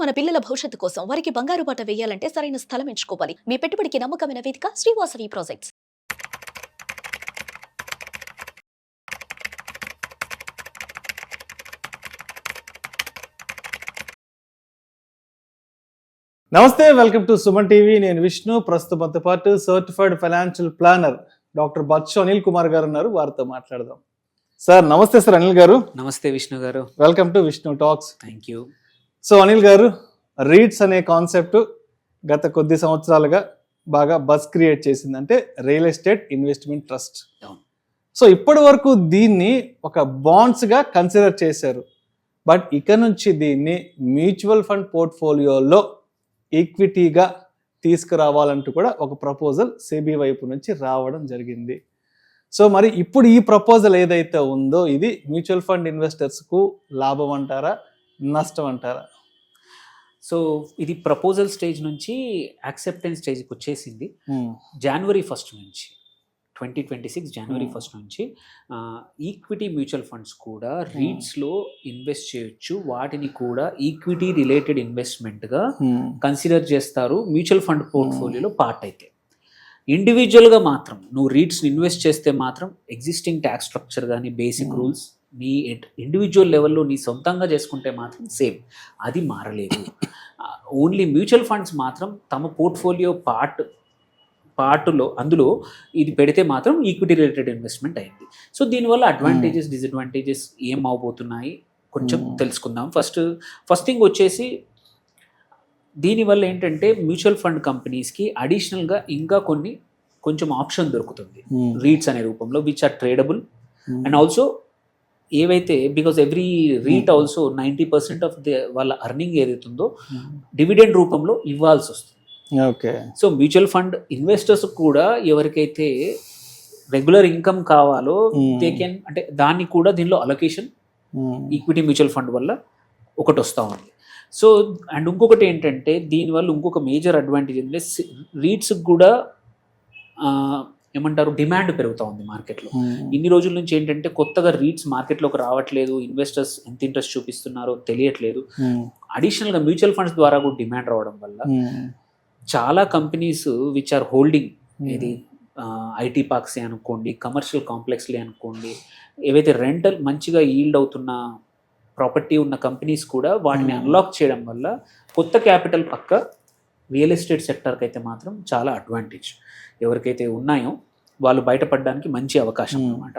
మన పిల్లల భవిష్యత్తు కోసం వారికి బంగారు బాట వేయాలంటే సరైన స్థలం ఎంచుకోవాలి. మీ పెట్టుబడికి నమ్మకమైన వేదిక శ్రీవాసవి ప్రాజెక్ట్స్. నమస్తే, వెల్కమ్ టు సుమన్ టీవీ. నేను విష్ణు. ప్రస్తుతంతో పాటు certified financial planner doctor Bachchu Anil Kumar గారు ఉన్నారు. వారితో మాట్లాడదాం. సార్ నమస్తే. సార్ అనిల్ గారు నమస్తే. విష్ణు గారు, welcome to Vishnu talks. Thank you. So Anil గారు, రీట్స్ అనే కాన్సెప్ట్ గత కొద్ది సంవత్సరాలుగా బాగా బజ్ క్రియేట్ చేసింది, అంటే real estate investment trust. So ఇప్పటి వరకు దీన్ని ఒక బాండ్స్గా కన్సిడర్ చేశారు. బట్ ఇక నుంచి దీన్ని మ్యూచువల్ ఫండ్ పోర్ట్ఫోలియోలో ఈక్విటీగా తీసుకురావాలంటూ కూడా ఒక ప్రపోజల్ సెబీ వైపు నుంచి రావడం జరిగింది. సో మరి ఇప్పుడు ఈ ప్రపోజల్ ఏదైతే ఉందో ఇది మ్యూచువల్ ఫండ్ ఇన్వెస్టర్స్కు లాభం అంటారా, నష్టం అంటారా? సో ఇది ప్రపోజల్ స్టేజ్ నుంచి యాక్సెప్టెన్స్ స్టేజ్కి వచ్చేసింది. జనవరి 1 నుంచి 2026 జనవరి 1 నుంచి ఈక్విటీ మ్యూచువల్ ఫండ్స్ కూడా రీట్స్లో ఇన్వెస్ట్ చేయొచ్చు. వాటిని కూడా ఈక్విటీ రిలేటెడ్ ఇన్వెస్ట్మెంట్గా కన్సిడర్ చేస్తారు మ్యూచువల్ ఫండ్ పోర్ట్ఫోలియోలో పార్ట్. అయితే ఇండివిజువల్గా మాత్రం నువ్వు రీట్స్ని ఇన్వెస్ట్ చేస్తే మాత్రం ఎగ్జిస్టింగ్ ట్యాక్స్ స్ట్రక్చర్ కానీ బేసిక్ రూల్స్ నీ ఇండివిజువల్ లెవెల్లో నీ సొంతంగా చేసుకుంటే మాత్రం సేమ్, అది మారలేదు. ఓన్లీ మ్యూచువల్ ఫండ్స్ మాత్రం తమ పోర్ట్ఫోలియో పార్ట్లో అందులో ఇది పెడితే మాత్రం ఈక్విటీ రిలేటెడ్ ఇన్వెస్ట్మెంట్ అయింది. సో దీనివల్ల అడ్వాంటేజెస్ డిసడ్వాంటేజెస్ ఏం అవబోతున్నాయి కొంచెం తెలుసుకుందాం. ఫస్ట్ థింగ్ వచ్చేసి దీనివల్ల ఏంటంటే మ్యూచువల్ ఫండ్ కంపెనీస్కి అడిషనల్గా ఇంకా కొంచెం ఆప్షన్ దొరుకుతుంది రీట్స్ అనే రూపంలో, which are tradable. And also ఏవైతే because every REIT also 90% of వాళ్ళ అర్నింగ్ ఏదైతుందో డివిడెండ్ రూపంలో ఇవ్వాల్సి వస్తుంది. Okay. So mutual fund investors కూడా ఎవరికైతే రెగ్యులర్ ఇన్కమ్ కావాలో దే కెన్, అంటే దాన్ని కూడా దీనిలో అలొకేషన్ ఈక్విటీ మ్యూచువల్ ఫండ్ వల్ల ఒకటి వస్తూ ఉంది. సో అండ్ ఇంకొకటి ఏంటంటే దీనివల్ల ఇంకొక మేజర్ అడ్వాంటేజ్ ఏంటంటే రీట్స్కి కూడా ఏమంటారు డిమాండ్ పెరుగుతూ ఉంది మార్కెట్లో. ఇన్ని రోజుల నుంచి ఏంటంటే కొత్తగా రీట్స్ మార్కెట్లోకి రావట్లేదు, ఇన్వెస్టర్స్ ఎంత ఇంట్రెస్ట్ చూపిస్తున్నారో తెలియట్లేదు. అడిషనల్గా మ్యూచువల్ ఫండ్స్ ద్వారా కూడా డిమాండ్ రావడం వల్ల చాలా కంపెనీస్ విచ్ ఆర్ హోల్డింగ్, ఇది ఐటీ పార్క్స్ అనుకోండి, కమర్షియల్ కాంప్లెక్స్లే అనుకోండి, ఏవైతే రెంటల్ మంచిగా ఈల్డ్ అవుతున్న ప్రాపర్టీ ఉన్న కంపెనీస్ కూడా వాటిని అన్లాక్ చేయడం వల్ల కొత్త క్యాపిటల్ పక్క రియల్ ఎస్టేట్ సెక్టర్కి అయితే మాత్రం చాలా అడ్వాంటేజ్. ఎవరికైతే ఉన్నాయో వాళ్ళు బయటపడడానికి మంచి అవకాశం అనమాట.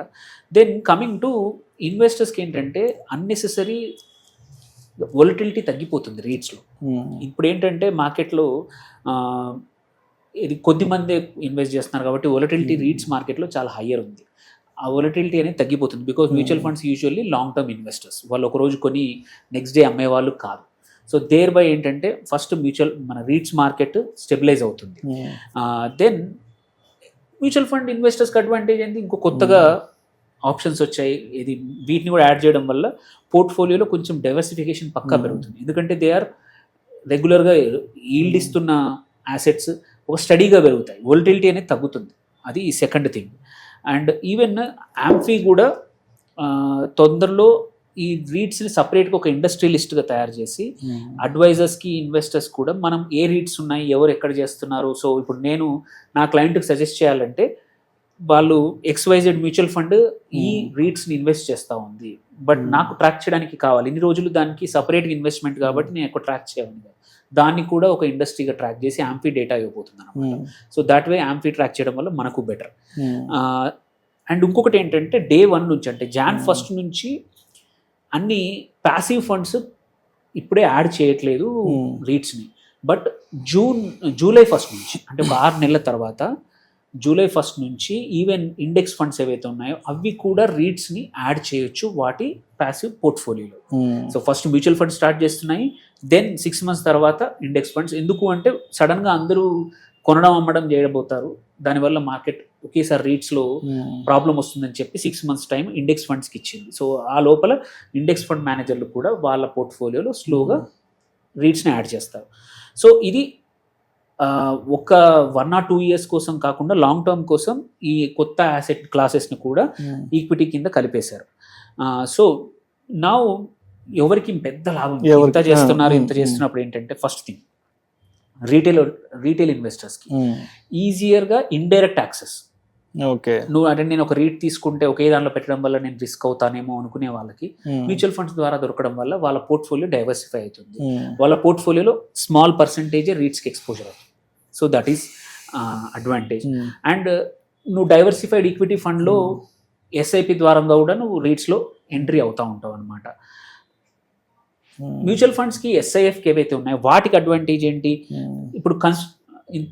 దెన్ కమింగ్ టు ఇన్వెస్టర్స్కి ఏంటంటే అన్నెసెసరీ వొలటిలిటీ తగ్గిపోతుంది రీట్స్లో. ఇప్పుడు ఏంటంటే మార్కెట్లో ఇది కొద్ది మంది ఇన్వెస్ట్ చేస్తున్నారు కాబట్టి వొలటిలిటీ రీట్స్ మార్కెట్లో చాలా హయ్యర్ ఉంది. ఆ వొలటిలిటీ అనేది తగ్గిపోతుంది because mutual funds usually long term investors, వాళ్ళు ఒకరోజు కొని నెక్స్ట్ డే అమ్మేవాళ్ళు కాదు. సో దేర్ బై ఏంటంటే ఫస్ట్ మన రీట్స్ మార్కెట్ స్టెబిలైజ్ అవుతుంది. దెన్ మ్యూచువల్ ఫండ్ ఇన్వెస్టర్స్కి అడ్వాంటేజ్ ఏంటి, ఇంకో కొత్తగా ఆప్షన్స్ వచ్చాయి. ఇది వీటిని కూడా యాడ్ చేయడం వల్ల పోర్ట్ఫోలియోలో కొంచెం డైవర్సిఫికేషన్ పక్కా పెరుగుతుంది. ఎందుకంటే దే ఆర్ రెగ్యులర్గా ఈల్డ్ ఇస్తున్న యాసెట్స్ ఒక స్టడీగా పెరుగుతాయి, వొలటిలిటీ అనేది తగ్గుతుంది. అది ఈ second thing. And even amphi కూడా తొందరలో ఈ రీట్స్ని సపరేట్గా ఒక ఇండస్ట్రీ లిస్ట్గా తయారు చేసి అడ్వైజర్స్కి ఇన్వెస్టర్స్ కూడా మనం ఏ రీట్స్ ఉన్నాయి, ఎవరు ఎక్కడ చేస్తున్నారు. సో ఇప్పుడు నేను నా క్లయింట్కి సజెస్ట్ చేయాలంటే వాళ్ళు XYZ మ్యూచువల్ ఫండ్ ఈ రీట్స్ని ఇన్వెస్ట్ చేస్తూ ఉంది, బట్ నాకు ట్రాక్ చేయడానికి కావాలి, ఇన్ని రోజులు దానికి సపరేట్గా ఇన్వెస్ట్మెంట్ కాబట్టి నేను ఎక్కువ ట్రాక్ చేయాలి, దాన్ని కూడా ఒక ఇండస్ట్రీగా ట్రాక్ చేసి యాంఫీ డేటా ఇవ్వబోతుంది అనమాట. So that way amphi track చేయడం వల్ల మనకు బెటర్. అండ్ ఇంకొకటి ఏంటంటే Day 1 నుంచి, అంటే Jan 1 నుంచి అన్ని ప్యాసివ్ ఫండ్స్ ఇప్పుడే యాడ్ చేయట్లేదు రీట్స్ని, బట్ జూలై 1 నుంచి, అంటే ఒక 6 నెలల తర్వాత జూలై 1 నుంచి ఈవెన్ ఇండెక్స్ ఫండ్స్ ఏవైతే ఉన్నాయో అవి కూడా రీట్స్ని యాడ్ చేయొచ్చు వాటి ప్యాసివ్ పోర్ట్ఫోలియోలో. So first mutual funds start చేస్తున్నాయి, దెన్ 6 months తర్వాత ఇండెక్స్ ఫండ్స్. ఎందుకు అంటే సడన్గా అందరూ కొనడం అమ్మడం చేయబోతారు, దానివల్ల మార్కెట్ ఒకేసారి రీట్స్లో ప్రాబ్లం వస్తుందని చెప్పి 6 months టైం ఇండెక్స్ ఫండ్స్కి ఇచ్చింది. సో ఆ లోపల ఇండెక్స్ ఫండ్ మేనేజర్లు కూడా వాళ్ళ పోర్ట్ఫోలియోలో స్లోగా రీట్స్ని యాడ్ చేస్తారు. సో ఇది ఒక 1 or 2 years కోసం కాకుండా లాంగ్ టర్మ్ కోసం ఈ కొత్త యాసెట్ క్లాసెస్ని కూడా ఈక్విటీ కింద కలిపేశారు. సో నౌ ఎవరికి పెద్ద లాభం ఎవరికి? ఇంత చేస్తున్నారు, ఇంత Hmm. చేస్తున్నప్పుడు ఏంటంటే ఫస్ట్ థింగ్ రీటైల్ ఇన్వెస్టర్స్కి Hmm. ఈజియర్గా ఇండైరెక్ట్ యాక్సెస్. ఓకే. నువ్వు అంటే నేను ఒక రీట్ తీసుకుంటే ఒకే దానిలో పెట్టడం వల్ల నేను రిస్క్ అవుతానేమో అనుకునే వాళ్ళకి మ్యూచువల్ ఫండ్స్ ద్వారా దొరకడం వల్ల వాళ్ళ పోర్ట్ఫోలియో డైవర్సిఫై అవుతుంది. వాళ్ళ పోర్ట్ఫోలియోలో స్మాల్ పర్సంటేజ్ రీట్స్కి ఎక్స్పోజర్ అవుతుంది. So that is advantage. And నువ్వు డైవర్సిఫైడ్ ఈక్విటీ ఫండ్లో ఎస్ఐపి ద్వారా కూడా నువ్వు రీట్స్లో ఎంట్రీ అవుతూ ఉంటావు అనమాట. మ్యూచువల్ ఫండ్స్కి ఎస్ఐఎఫ్కి ఏవైతే ఉన్నాయో వాటికి అడ్వాంటేజ్ ఏంటి?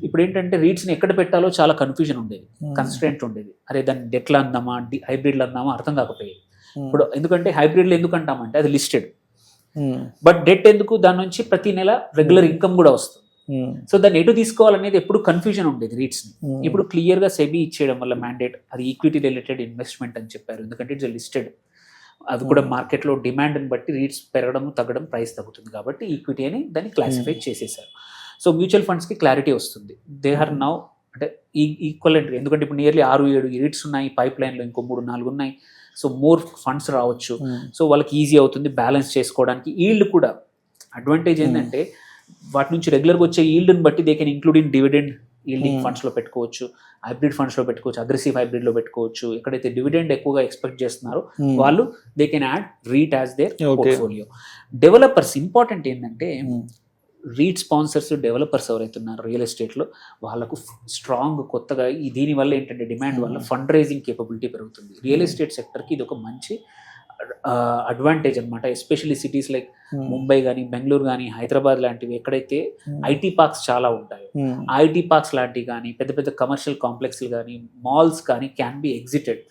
ఇప్పుడు ఏంటంటే రీట్స్ని ఎక్కడ పెట్టాలో చాలా కన్ఫ్యూజన్ ఉండేది, కన్స్ట్రెంట్ ఉండేది. అరే దాన్ని డెట్లో అందామా హైబ్రిడ్లో అందామా అర్థం కాకపోయేది. ఇప్పుడు ఎందుకంటే హైబ్రిడ్లో ఎందుకు అంటామంటే అది లిస్టెడ్, బట్ డెట్ ఎందుకు? దాని నుంచి ప్రతి నెల రెగ్యులర్ ఇన్కమ్ కూడా వస్తుంది. సో దాన్ని ఎటు తీసుకోవాలనేది ఎప్పుడు కన్ఫ్యూజన్ ఉండేది రీట్స్ని. ఇప్పుడు క్లియర్గా సెబీ ఇచ్చేయడం వల్ల మ్యాండేట్ అది ఈక్విటీ రిలేటెడ్ ఇన్వెస్ట్మెంట్ అని చెప్పారు. ఎందుకంటే ఇట్స్ లిస్టెడ్, అది కూడా మార్కెట్లో డిమాండ్ని బట్టి రీట్స్ పెరగడం తగ్గడం ప్రైస్ తగ్గుతుంది కాబట్టి ఈక్విటీ అని దాన్ని క్లాసిఫై చేసేసారు. సో మ్యూచువల్ ఫండ్స్కి క్లారిటీ వస్తుంది. దే ఆర్ నౌ అంటే ఈక్వలెంట్, ఎందుకంటే ఇప్పుడు నియర్లీ 6-7 రీట్స్ ఉన్నాయి పైప్ లైన్లో, ఇంకో 3-4 ఉన్నాయి. సో మోర్ ఫండ్స్ రావచ్చు. సో వాళ్ళకి ఈజీ అవుతుంది బ్యాలెన్స్ చేసుకోవడానికి. ఈల్డ్ కూడా అడ్వాంటేజ్ ఏంటంటే వాటి నుంచి రెగ్యులర్గా వచ్చే ఈల్డ్ని బట్టి they can include in dividend yielding ఫండ్స్లో పెట్టుకోవచ్చు, హైబ్రిడ్ ఫండ్స్లో పెట్టుకోవచ్చు, అగ్రెసివ్ హైబ్రిడ్లో పెట్టుకోవచ్చు. ఎక్కడైతే డివిడెండ్ ఎక్కువగా ఎక్స్పెక్ట్ చేస్తున్నారో వాళ్ళు they can add REIT as their portfolio. Developers important ఏంటంటే రీట్ స్పాన్సర్స్ డెవలపర్స్ ఎవరైతే ఉన్నారో రియల్ ఎస్టేట్లో వాళ్ళకు స్ట్రాంగ్ కొత్తగా దీనివల్ల ఏంటంటే డిమాండ్ వల్ల ఫండ్ రైజింగ్ కేపబిలిటీ పెరుగుతుంది. రియల్ ఎస్టేట్ సెక్టర్కి ఇది ఒక మంచి అడ్వాంటేజ్ అనమాట. ఎస్పెషల్లీ సిటీస్ లైక్ ముంబై కానీ బెంగళూరు కానీ హైదరాబాద్ లాంటివి ఎక్కడైతే ఐటీ పార్క్స్ చాలా ఉంటాయి, ఐటీ పార్క్స్ లాంటివి కానీ పెద్ద పెద్ద కమర్షియల్ కాంప్లెక్స్లు కానీ మాల్స్ కానీ క్యాన్ బి ఎగ్జిటెడ్.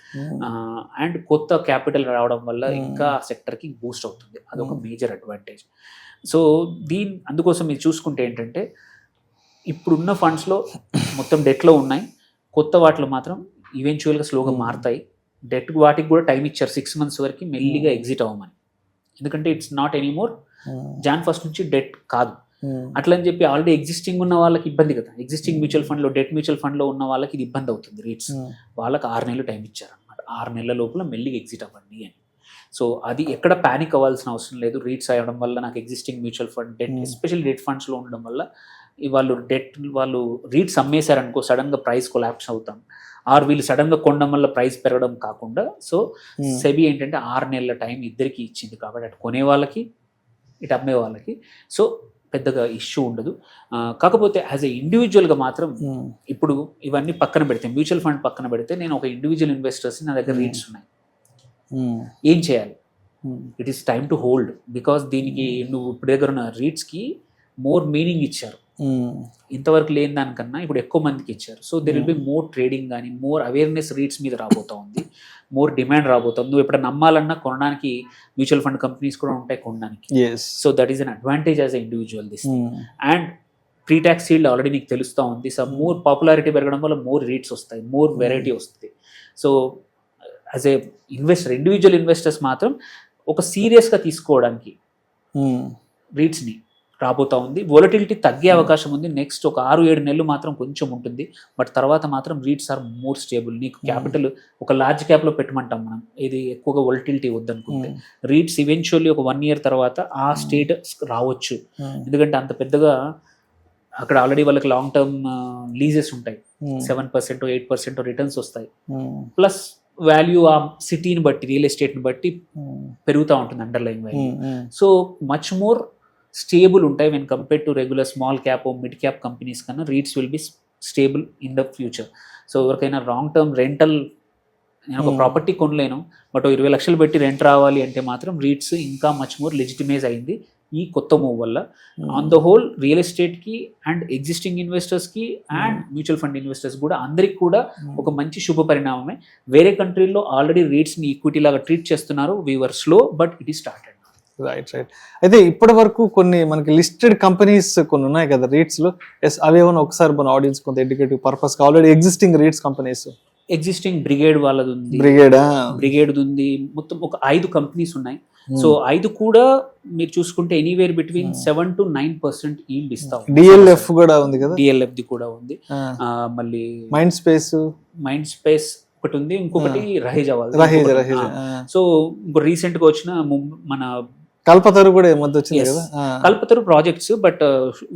అండ్ కొత్త క్యాపిటల్ రావడం వల్ల ఇంకా సెక్టర్కి బూస్ట్ అవుతుంది. అదొక మేజర్ అడ్వాంటేజ్. సో అందుకోసం మీరు చూసుకుంటే ఏంటంటే ఇప్పుడున్న ఫండ్స్లో మొత్తం డెట్లో ఉన్నాయి, కొత్త వాటిలో మాత్రం ఈవెన్చువల్గా స్లోగా మారుతాయి. డెట్ వాటికి కూడా టైం ఇచ్చారు 6 months వరకు మెల్లిగా ఎగ్జిట్ అవ్వమని. ఎందుకంటే it's not anymore Jan 1st నుంచి డెట్ కాదు. అట్లా అని చెప్పి ఆల్రెడీ ఎగ్జిస్టింగ్ ఉన్న వాళ్ళకి ఇబ్బంది కదా. ఎగ్జిస్టింగ్ మ్యూచువల్ ఫండ్లో డెట్ మ్యూచువల్ ఫండ్లో ఉన్న వాళ్ళకి ఇది ఇబ్బంది అవుతుంది. రీట్స్ వాళ్ళకి 6 నెలలు టైం ఇచ్చారనమాట. 6 నెలల లోపల మెల్లిగా ఎగ్జిట్ అవ్వండి అని. సో అది ఎక్కడ ప్యానిక్ అవ్వాల్సిన అవసరం లేదు. రీట్స్ అవ్వడం వల్ల నాకు existing mutual fund debt especially debt ఫండ్స్లో ఉండడం వల్ల వాళ్ళు రీట్స్ అమ్మేశారనుకో సడన్గా ప్రైస్ కొలాప్స్ అవుతాం, ఆర్ వీళ్ళు సడన్గా కొనడం వల్ల ప్రైస్ పెరగడం కాకుండా. సో సెబీ ఏంటంటే 6 నెలల టైం ఇద్దరికి ఇచ్చింది కాబట్టి అటు కొనే వాళ్ళకి ఇటు అమ్మే వాళ్ళకి సో పెద్దగా ఇష్యూ ఉండదు. కాకపోతే యాజ్ ఎ ఇండివిజువల్గా మాత్రం ఇప్పుడు ఇవన్నీ పక్కన పెడితే మ్యూచువల్ ఫండ్ పక్కన పెడితే నేను ఒక ఇండివిజువల్ ఇన్వెస్టర్స్ నా దగ్గర రీట్స్ ఉన్నాయి, ఏం చేయాలి? It is time to hold. Because దీనికి నువ్వు ఇప్పుడు దగ్గర ఉన్న రీట్స్కి మోర్ మీనింగ్ ఇచ్చారు, ఇంతవరకు లేని దానికన్నా ఇప్పుడు ఎక్కువ మందికి ఇచ్చారు. So there will be more trading కానీ మోర్ అవేర్నెస్ రీట్స్ మీద రాబోతూ ఉంది, మోర్ డిమాండ్ రాబోతుంది. నువ్వు ఎప్పుడు నమ్మాలన్నా కొనడానికి మ్యూచువల్ ఫండ్ కంపెనీస్ కూడా ఉంటాయి కొనడానికి. So that is an advantage as a individual this. And pre tax sealed already నీకు తెలుస్తూ ఉంది. సో మోర్ పాపులారిటీ పెరగడం వల్ల మోర్ రీట్స్ వస్తాయి, మోర్ వెరైటీ వస్తుంది. So as a investor individual investors మాత్రం ఒక సీరియస్గా తీసుకోవడానికి రీట్స్ని రాబోతూ ఉంది. వొలటిలిటీ తగ్గే అవకాశం ఉంది. నెక్స్ట్ ఒక 6-7 నెలలు మాత్రం కొంచెం ఉంటుంది, బట్ తర్వాత మాత్రం రీట్స్ ఆర్ మోర్ స్టేబుల్. నీకు క్యాపిటల్ ఒక లార్జ్ క్యాప్లో పెట్టమంటాం మనం, ఇది ఎక్కువగా వొలటిలిటీ వద్దనుకుంటే. రీట్స్ ఈవెన్చువల్లీ ఒక 1 year తర్వాత ఆ స్టేటస్ రావచ్చు. ఎందుకంటే అంత పెద్దగా అక్కడ ఆల్రెడీ వాళ్ళకి లాంగ్ టర్మ్ లీజెస్ ఉంటాయి, 7% 8% రిటర్న్స్ వస్తాయి. ప్లస్ వాల్యూ ఆ సిటీని బట్టి రియల్ ఎస్టేట్ని బట్టి పెరుగుతూ ఉంటుంది underline value. So much more stable ఉంటాయి when compare to regular small cap mid cap companies కన్నా. REITs will be stable in the future. So ఎవరికైనా లాంగ్ టర్మ్ రెంటల్, నేను ఒక ప్రాపర్టీ కొనలేను బట్ 20 లక్షలు పెట్టి రెంట్ రావాలి అంటే మాత్రం రీట్స్ ఇంకా మచ్ మోర్ లెజిటిమైజ్ అయింది ఈ కొత్త మూవ్ వల్ల. ఆన్ ద హోల్ రియల్ ఎస్టేట్కి అండ్ ఎగ్జిస్టింగ్ ఇన్వెస్టర్స్కి అండ్ మ్యూచువల్ ఫండ్ ఇన్వెస్టర్స్ కూడా అందరికి కూడా ఒక మంచి శుభ పరిణామమే. వేరే కంట్రీల్లో ఆల్రెడీ రీట్స్ని ఈక్విటీ లాగా ట్రీట్ చేస్తున్నారు. We were slow but it ఈ స్టార్టెడ్. రైట్. అయితే ఇప్పటి వరకు కొన్ని మనకి లిస్టెడ్ కంపెనీస్ కొన్ని ఉన్నాయి కదా రీట్స్లో, అవేమన్నా ఒకసారి మన ఆడియన్స్ కొంత educative purpose already existing REITs companies. Existing brigade వాళ్ళది ఉంది, బ్రిగేడ్ ఉంది, మొత్తం ఒక 5 కంపెనీస్ ఉన్నాయి. సో 5 కూడా మీరు చూసుకుంటే ఎనీవేర్ బిట్వీన్ 7 to 9% ఈల్డ్ ఇస్తాం. డిఎల్ఎఫ్ కూడా ఉంది కదా, డిఎల్ఎఫ్ ది కూడా ఉంది. మళ్ళీ మైండ్ స్పేస్ ఒకటి ఉంది, ఇంకొకటి రహేజ్ అవ్వాలి. సో ఇంకో రీసెంట్ గా వచ్చిన మన కల్పతరు కూడా ఈ మధ్య వచ్చింది కదా. కల్పతరు ప్రాజెక్ట్స్, బట్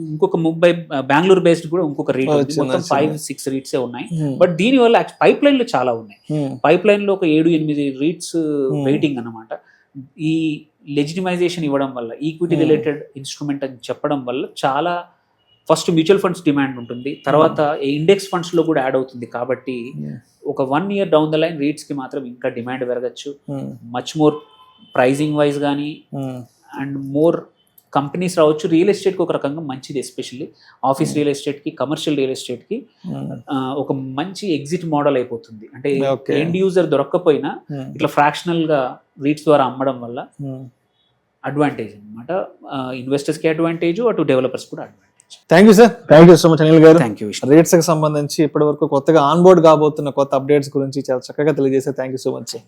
ఇంకొక ముంబై బెంగళూరు బేస్డ్ కూడా ఇంకొక రీట్ ఉంది. వచ్చింది, మొత్తం వచ్చింది. 5-6 రీట్స్ ఉన్నాయి. బట్ దీని వల్ల పైప్ లైన్ లో చాలా ఉన్నాయి. పైప్ లైన్ లో ఒక 7-8 రీట్స్ వెయిటింగ్ అన్నమాట. ఈ లెజిటిమైజేషన్ ఇవ్వడం వల్ల, ఈక్విటీ రిలేటెడ్ ఇన్స్ట్రుమెంట్ అని చెప్పడం వల్ల చాలా ఫస్ట్ మ్యూచువల్ ఫండ్స్ డిమాండ్ ఉంటుంది, తర్వాత ఇండెక్స్ ఫండ్స్ లో కూడా యాడ్ అవుతుంది. కాబట్టి ఒక 1 year down the line REITs కి మాత్రం ఇంకా డిమాండ్ పెరగచ్చు. మచ్ మోర్ ప్రైజింగ్ వైజ్ కానీ అండ్ మోర్ కంపెనీస్ రావచ్చు. రియల్ ఎస్టేట్కి ఒక రకంగా మంచిది, ఎస్పెషల్లీ ఆఫీస్ రియల్ ఎస్టేట్కి, కమర్షియల్ రియల్ ఎస్టేట్కి ఒక మంచి ఎగ్జిట్ మోడల్ అయిపోతుంది. అంటే ఎండ్ యూజర్ దొరక్కపోయినా ఇట్లా ఫ్రాక్షనల్గా రీట్స్ ద్వారా అమ్మడం వల్ల అడ్వాంటేజ్ అనమాట. ఇన్వెస్టర్స్కి అడ్వాంటేజ్, అటు డెవలపర్స్ కూడా advantage. Thank you sir, thank you so much Anil garu. Thank you. Rates కి సంబంధించి ఇప్పటి వరకు కొత్తగా ఆన్ బోర్డ్ కాబోతున్న కొత్త అప్డేట్స్ గురించి చాలా చక్కగా తెలియజేశారు. Thank you so much sir.